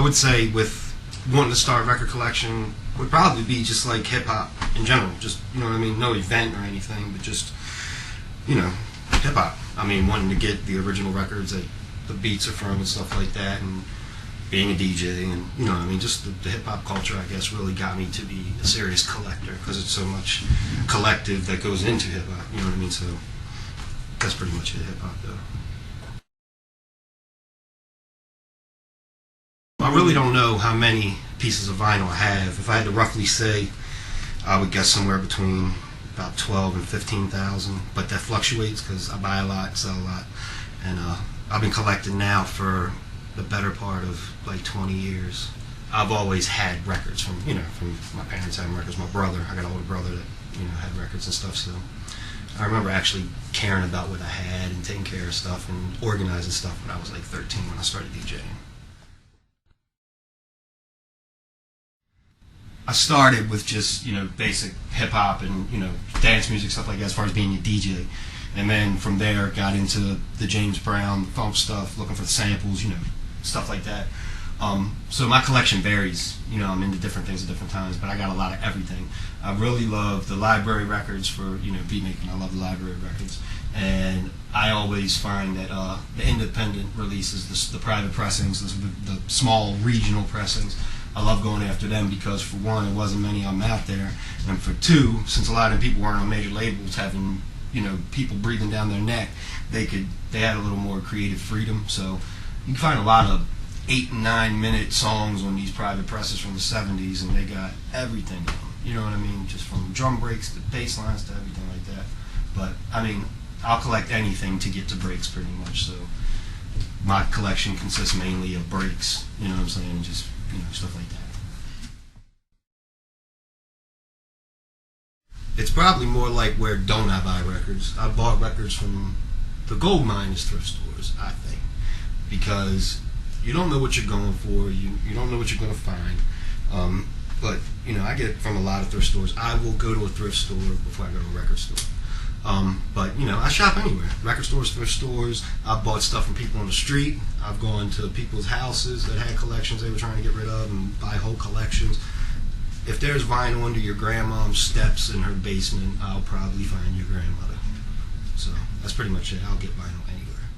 would say with wanting to start a record collection would probably be just like hip hop in general. Just, you know what I mean? No event or anything, but just, you know, hip hop. I mean, wanting to get the original records that the beats are from and stuff like that, and being a DJ, and you know what I mean, just the hip hop culture, I guess, really got me to be a serious collector, because it's so much collective that goes into hip hop. You know what I mean? So that's pretty much it, hip hop, though. I really don't know how many pieces of vinyl I have. If I had to roughly say, I would guess somewhere between about 12 and 15,000, but that fluctuates because I buy a lot, sell a lot, and I've been collecting now for the better part of like 20 years. I've always had records from my parents having records. My brother, I got an older brother that had records and stuff. So I remember actually caring about what I had and taking care of stuff and organizing stuff when I was like 13 when I started DJing. I started with just basic hip hop and dance music, stuff like that, as far as being a DJ, and then from there got into the James Brown, the funk stuff, looking for the samples, stuff like that. So my collection varies. I'm into different things at different times, but I got a lot of everything. I really love the library records for beat making. I love the library records, and I always find that the independent releases, the private pressings, the small regional pressings, I love going after them because, for one, there wasn't many of them out there, and for two, since a lot of people weren't on major labels having people breathing down their neck, they had a little more creative freedom. So you can find a lot of 8 and 9 minute songs on these private presses from the 70s, and they got everything on them. You know what I mean? Just from drum breaks to bass lines to everything like that. But I mean, I'll collect anything to get to breaks pretty much. So my collection consists mainly of breaks. You know what I'm saying? Just stuff like that. It's probably more like, where don't I buy records? I bought records from the gold mine is thrift stores, I think, because you don't know what you're going for. You don't know what you're going to find. But I get it from a lot of thrift stores. I will go to a thrift store before I go to a record store. But I shop anywhere. Record stores, thrift stores. I've bought stuff from people on the street. I've gone to people's houses that had collections they were trying to get rid of and buy whole collections. If there's vinyl under your grandmom's steps in her basement, I'll probably find your grandmother. So that's pretty much it. I'll get vinyl anywhere.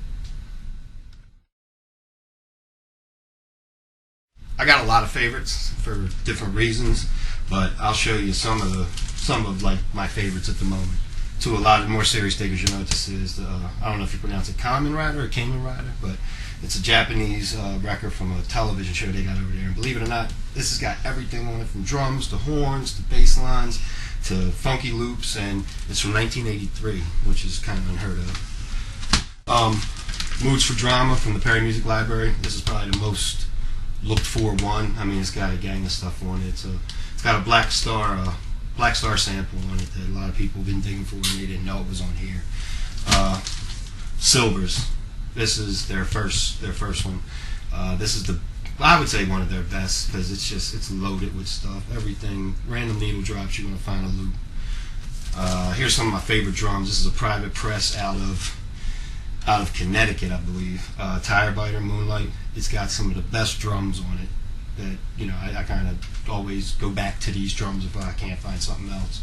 I got a lot of favorites for different reasons, but I'll show you some of like my favorites at the moment. To a lot of more serious takers, you'll know what this is. I don't know if you pronounce it Kamen Rider or Kamen Rider, but it's a Japanese record from a television show they got over there. And believe it or not, this has got everything on it, from drums to horns to bass lines to funky loops, and it's from 1983, which is kind of unheard of. Moods for Drama from the Perry Music Library. This is probably the most looked for one. I mean, it's got a gang of stuff on it. It's got a Black Star sample on it that a lot of people have been digging for, and they didn't know it was on here. Silvers. This is their first one. This is I would say one of their best, because it's loaded with stuff. Everything, random needle drops, you're gonna find a loop. Here's some of my favorite drums. This is a private press out of Connecticut, I believe. Tire Biter Moonlight. It's got some of the best drums on it. That I kind of always go back to these drums if I can't find something else.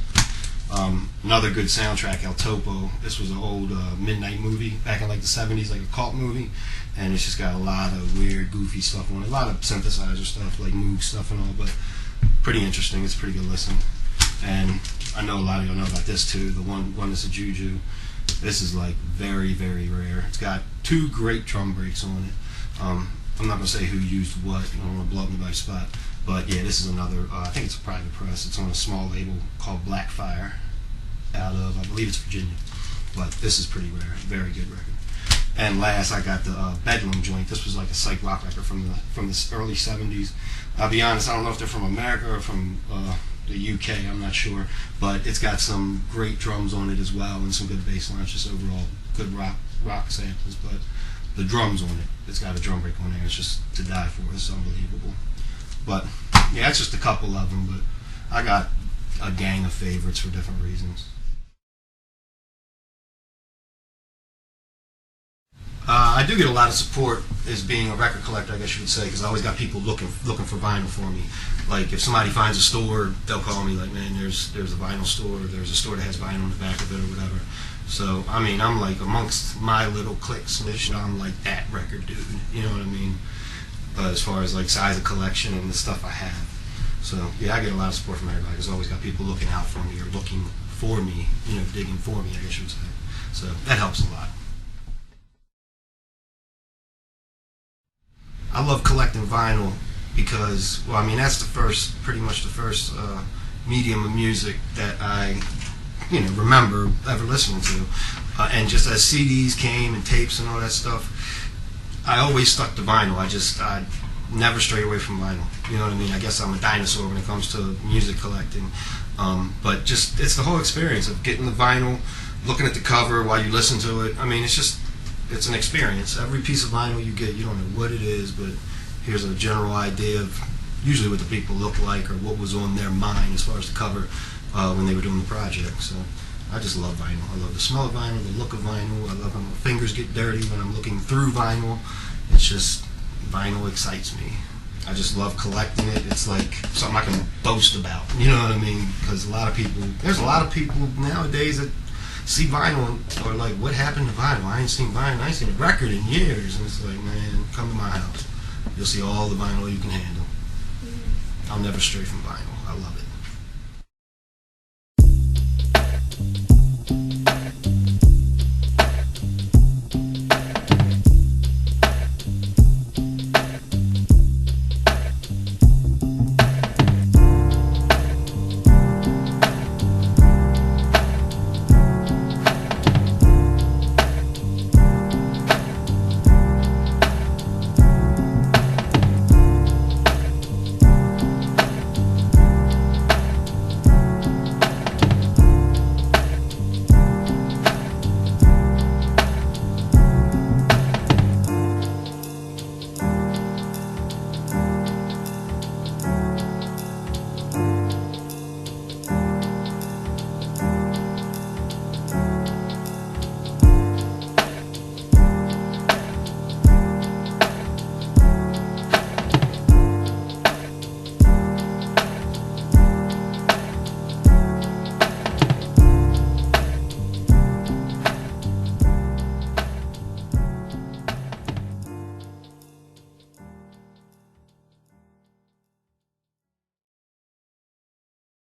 Another good soundtrack, El Topo. This was an old midnight movie back in like the 70s, like a cult movie, and it's just got a lot of weird, goofy stuff on it. A lot of synthesizer stuff, like Moog stuff and all, but pretty interesting. It's a pretty good listen. And I know a lot of y'all know about this too. The one that's a Juju. This is like very, very rare. It's got 2 great drum breaks on it. I'm not going to say who used what. I don't want to blow up anybody's spot. But yeah, this is another, I think it's a private press. It's on a small label called Blackfire out of, I believe it's Virginia. But this is pretty rare. Very good record. And last, I got the Bedlam joint. This was like a psych rock record from the early 70s. I'll be honest, I don't know if they're from America or from the UK. I'm not sure. But it's got some great drums on it as well, and some good bass lines. Just overall good rock samples. But the drums on it, it's got a drum break on there. It's just to die for. It's unbelievable. But yeah, that's just a couple of them. But I got a gang of favorites for different reasons. I do get a lot of support as being a record collector, I guess you would say, because I always got people looking for vinyl for me. Like if somebody finds a store, they'll call me like, man, there's a vinyl store, there's a store that has vinyl in the back of it or whatever. So I mean, I'm like amongst my little cliques, I'm like that record dude. You know what I mean? But as far as like size of collection and the stuff I have, so yeah, I get a lot of support from everybody. There's always got people looking out for me or looking for me, digging for me, I guess you would say. So that helps a lot. I love collecting vinyl because, well, I mean, that's pretty much the first medium of music that I, remember ever listening to. And just as CDs came and tapes and all that stuff, I always stuck to vinyl. I never strayed away from vinyl. You know what I mean? I guess I'm a dinosaur when it comes to music collecting. But just, it's the whole experience of getting the vinyl, looking at the cover while you listen to it. I mean, it's an experience. Every piece of vinyl you get, you don't know what it is, but here's a general idea of usually what the people look like or what was on their mind as far as the cover when they were doing the project. So I just love vinyl. I love the smell of vinyl, the look of vinyl. I love how my fingers get dirty when I'm looking through vinyl. It's just, vinyl excites me. I just love collecting it. It's like something I can boast about. You know what I mean? Because there's a lot of people nowadays that see vinyl and are like, what happened to vinyl? I ain't seen vinyl. I ain't seen a record in years. And it's like, man, come to my house. You'll see all the vinyl you can handle. I'll never stray from vinyl.